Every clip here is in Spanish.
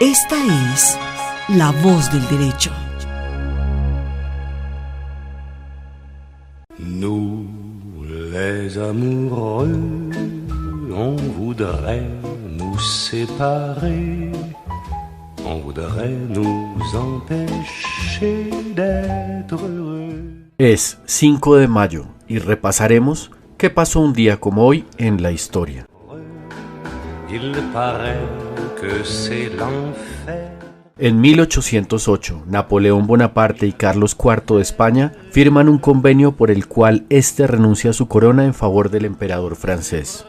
Esta es La Voz del Derecho. Nous, les amoureux, on voudrait nous séparer, on voudrait nous empêcher d'être heureux. Es 5 de mayo y repasaremos qué pasó un día como hoy en la historia. Il paraît que c'est l'enfer. En 1808, Napoleón Bonaparte y Carlos IV de España firman un convenio por el cual éste renuncia a su corona en favor del emperador francés.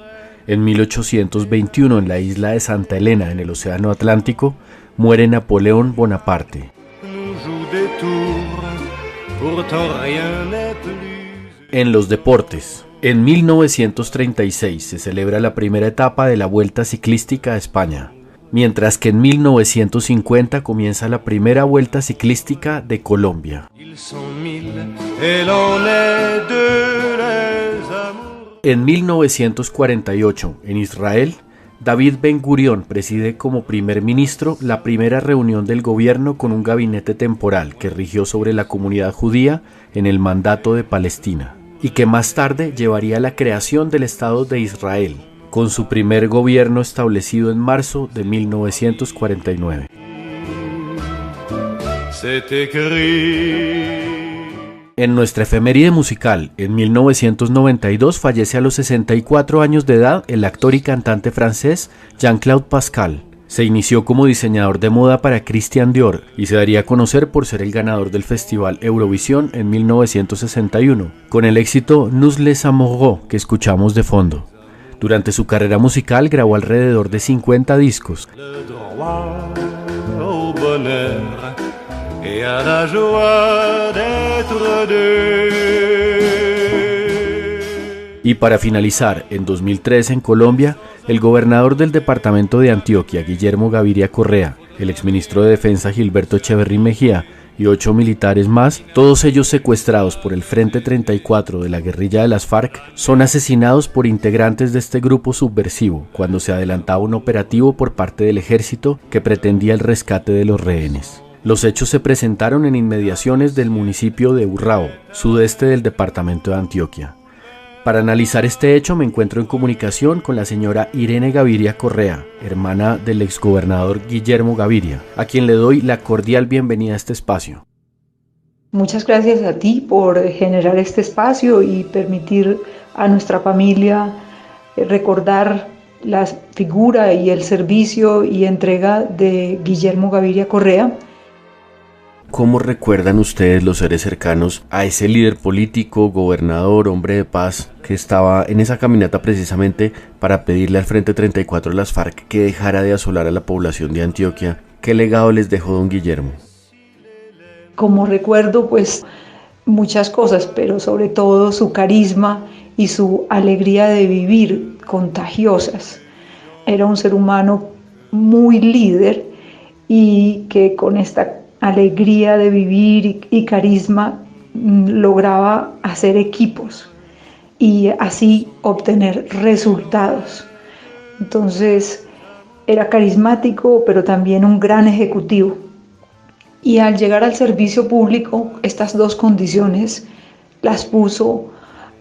En 1821, en la isla de Santa Elena, en el Océano Atlántico, muere Napoleón Bonaparte. En los deportes, en 1936 se celebra la primera etapa de la Vuelta Ciclística a España, mientras que en 1950 comienza la primera Vuelta Ciclística de Colombia. En 1948, en Israel, David Ben-Gurión preside como primer ministro la primera reunión del gobierno con un gabinete temporal que rigió sobre la comunidad judía en el mandato de Palestina, y que más tarde llevaría a la creación del Estado de Israel, con su primer gobierno establecido en marzo de 1949. En nuestra efeméride musical, en 1992 fallece a los 64 años de edad el actor y cantante francés Jean-Claude Pascal. Se inició como diseñador de moda para Christian Dior y se daría a conocer por ser el ganador del Festival Eurovisión en 1961, con el éxito Nous les amoureux que escuchamos de fondo. Durante su carrera musical grabó alrededor de 50 discos. Y para finalizar, en 2003 en Colombia, el gobernador del departamento de Antioquia, Guillermo Gaviria Correa, el exministro de Defensa Gilberto Echeverry Mejía y 8 militares más, todos ellos secuestrados por el Frente 34 de la guerrilla de las FARC, son asesinados por integrantes de este grupo subversivo cuando se adelantaba un operativo por parte del ejército que pretendía el rescate de los rehenes. Los hechos se presentaron en inmediaciones del municipio de Urrao, sudeste del departamento de Antioquia. Para analizar este hecho me encuentro en comunicación con la señora Irene Gaviria Correa, hermana del exgobernador Guillermo Gaviria, a quien le doy la cordial bienvenida a este espacio. Muchas gracias a ti por generar este espacio y permitir a nuestra familia recordar la figura y el servicio y entrega de Guillermo Gaviria Correa. ¿Cómo recuerdan ustedes, los seres cercanos, a ese líder político, gobernador, hombre de paz, que estaba en esa caminata precisamente para pedirle al Frente 34 de las FARC que dejara de asolar a la población de Antioquia? ¿Qué legado les dejó don Guillermo? Como recuerdo, pues muchas cosas, pero sobre todo su carisma y su alegría de vivir contagiosas. Era un ser humano muy líder y que con esta alegría de vivir y carisma lograba hacer equipos y así obtener resultados. Entonces era carismático, pero también un gran ejecutivo. Y al llegar al servicio público, estas dos condiciones las puso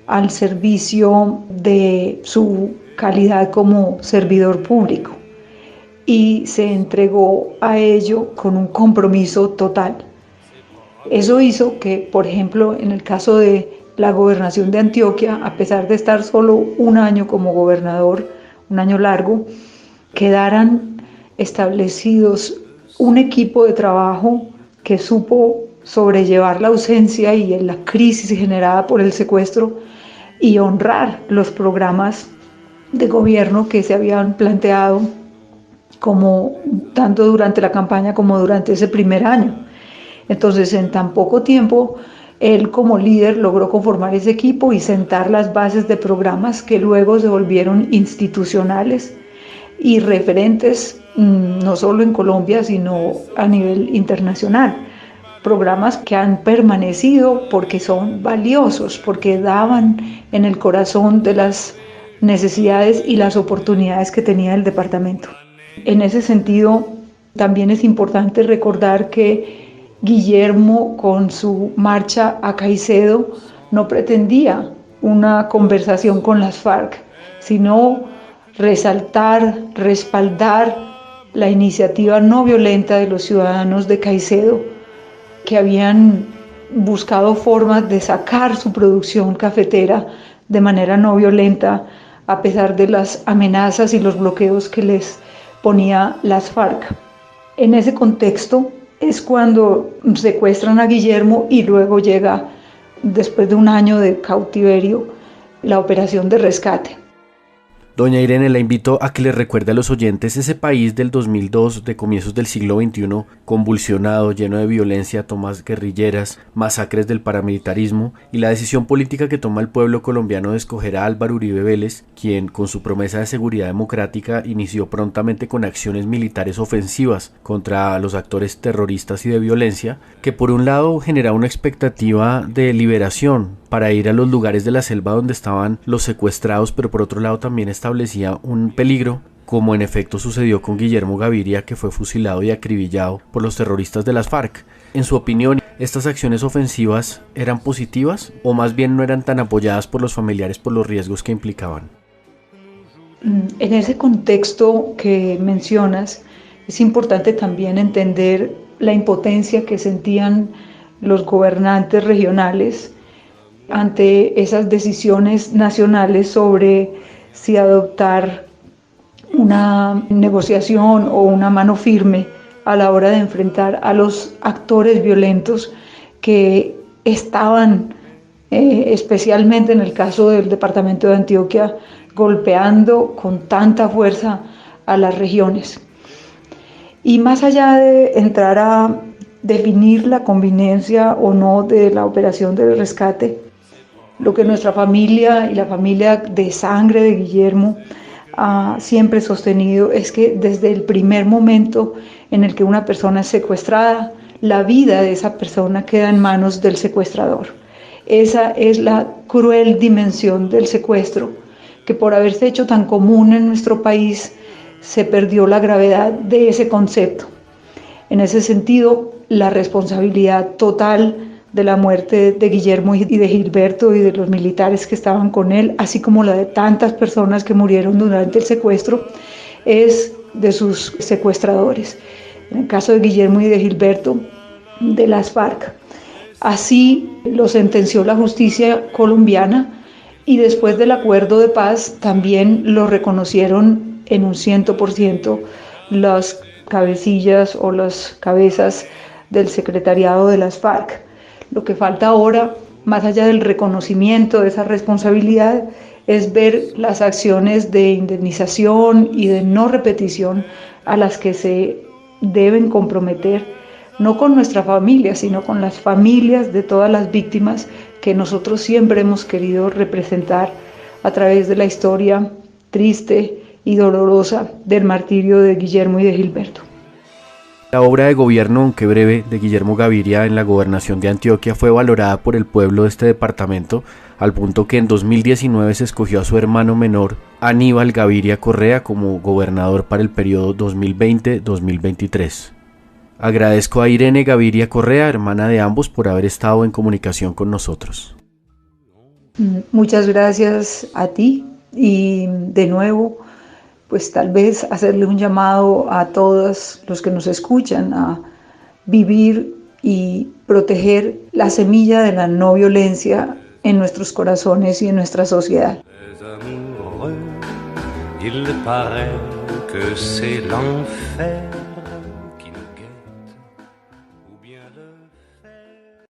al servicio de su calidad como servidor público y se entregó a ello con un compromiso total. Eso hizo que, por ejemplo, en el caso de la gobernación de Antioquia, a pesar de estar solo un año como gobernador, un año largo, quedaran establecidos un equipo de trabajo que supo sobrellevar la ausencia y la crisis generada por el secuestro y honrar los programas de gobierno que se habían planteado como tanto durante la campaña como durante ese primer año. Entonces, en tan poco tiempo, él como líder logró conformar ese equipo y sentar las bases de programas que luego se volvieron institucionales y referentes no solo en Colombia, sino a nivel internacional. Programas que han permanecido porque son valiosos, porque daban en el corazón de las necesidades y las oportunidades que tenía el departamento. En ese sentido, También es importante recordar que Guillermo, con su marcha a Caicedo, no pretendía una conversación con las FARC, sino resaltar, respaldar la iniciativa no violenta de los ciudadanos de Caicedo, que habían buscado formas de sacar su producción cafetera de manera no violenta, a pesar de las amenazas y los bloqueos que les ponía las FARC. En ese contexto es cuando secuestran a Guillermo y luego llega, después de un año de cautiverio, la operación de rescate. Doña Irene, la invito a que le recuerde a los oyentes ese país del 2002, de comienzos del siglo XXI, convulsionado, lleno de violencia, tomas guerrilleras, masacres del paramilitarismo y la decisión política que toma el pueblo colombiano de escoger a Álvaro Uribe Vélez, quien con su promesa de seguridad democrática inició prontamente con acciones militares ofensivas contra los actores terroristas y de violencia, que por un lado generaba una expectativa de liberación para ir a los lugares de la selva donde estaban los secuestrados, pero por otro lado también establecía un peligro, como en efecto sucedió con Guillermo Gaviria, que fue fusilado y acribillado por los terroristas de las FARC. En su opinión, ¿estas acciones ofensivas eran positivas o más bien no eran tan apoyadas por los familiares por los riesgos que implicaban? En ese contexto que mencionas, es importante también entender la impotencia que sentían los gobernantes regionales ante esas decisiones nacionales sobre si adoptar una negociación o una mano firme a la hora de enfrentar a los actores violentos que estaban, especialmente en el caso del departamento de Antioquia, golpeando con tanta fuerza a las regiones. Y más allá de entrar a definir la conveniencia o no de la operación de rescate, lo que nuestra familia y la familia de sangre de Guillermo ha siempre sostenido es que desde el primer momento en el que una persona es secuestrada, la vida de esa persona queda en manos del secuestrador. Esa es la cruel dimensión del secuestro, que por haberse hecho tan común en nuestro país, se perdió la gravedad de ese concepto. En ese sentido, la responsabilidad total de la muerte de Guillermo y de Gilberto y de los militares que estaban con él, así como la de tantas personas que murieron durante el secuestro, es de sus secuestradores. En el caso de Guillermo y de Gilberto, de las FARC. Así lo sentenció la justicia colombiana y después del acuerdo de paz también lo reconocieron en un 100% las cabecillas o las cabezas del secretariado de las FARC. Lo que falta ahora, más allá del reconocimiento de esa responsabilidad, es ver las acciones de indemnización y de no repetición a las que se deben comprometer, no con nuestra familia, sino con las familias de todas las víctimas que nosotros siempre hemos querido representar a través de la historia triste y dolorosa del martirio de Guillermo y de Gilberto. La obra de gobierno, aunque breve, de Guillermo Gaviria en la gobernación de Antioquia fue valorada por el pueblo de este departamento, al punto que en 2019 se escogió a su hermano menor, Aníbal Gaviria Correa, como gobernador para el periodo 2020-2023. Agradezco a Irene Gaviria Correa, hermana de ambos, por haber estado en comunicación con nosotros. Muchas gracias a ti y de nuevo, pues tal vez hacerle un llamado a todos los que nos escuchan a vivir y proteger la semilla de la no violencia en nuestros corazones y en nuestra sociedad. Il paraît que c'est l'enfer.